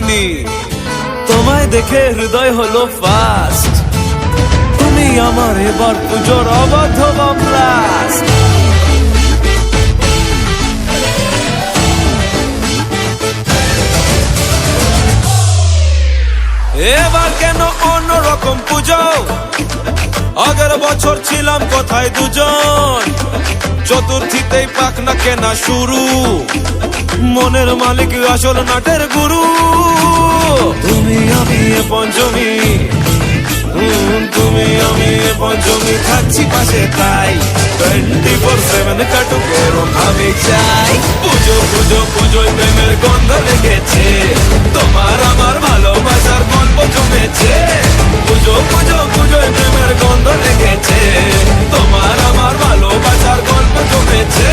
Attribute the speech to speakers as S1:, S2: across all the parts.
S1: দিনই তোমায় দেখে হৃদয় হলো ফাস্ট। তুমি আমার এবার পুজোর অবাধ ব্লাস্ট। এবার কেন অন্যরকম পুজো? আগের বছর ছিলাম কোথায় দুজন, চতুর্থীতেই পাক না কেনা শুরু, মনের মালিক আসল নাটের গুরু। তুমি আমি এ পঞ্চমী, তুমি আমি এ পঞ্চমী, থাকছি পাশে তাই 24/7 কাটুক এরম আমি চাই। পুজো পুজো পুজোয় প্রেমের গন্ধ লেগেছে, তোমার আমার ভালোবাসার গল্প জমেছে। পুজো পুজো পুজোয় প্রেমের গন্ধ লেগেছে, তোমার আমার ভালোবাসার গল্প জমেছে।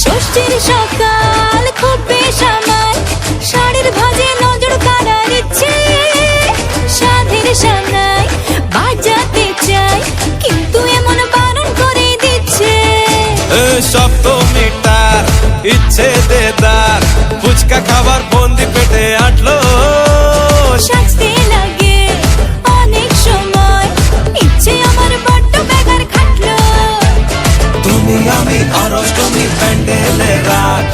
S2: ষষ্ঠীর সকাল খুব বেসামাল, শাড়ির ভাঁজে নজর কাড়ার ইচ্ছে, সাধের সামনায় বাজাতে চাই কিন্তু এমন বারণ করে দিচ্ছে।
S1: সপ্তমীটার ইচ্ছে দেদার, ফুচকা খাবার বন্দি পেটে আটলো,
S2: সাজতে লাগে অনেক সময়, ইচ্ছে আমার বড্ড বেগার খাটলো।
S1: তুমি আমি আর অষ্টমী প্যান্ডেলে রাত,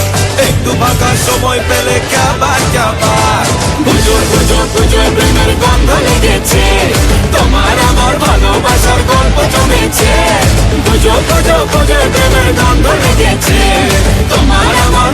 S1: একটু ফাঁকা সময় পেলে ক্যাবার ক্যাবার। পুজো পুজো পুজোয় প্রেমের গন্ধ লেগেছে, তোমার আমার ভালোবাসার গল্প জমেছে। পুজো পুজো পুজোয় প্রেমের গন্ধ লেগেছে, তোমার আমার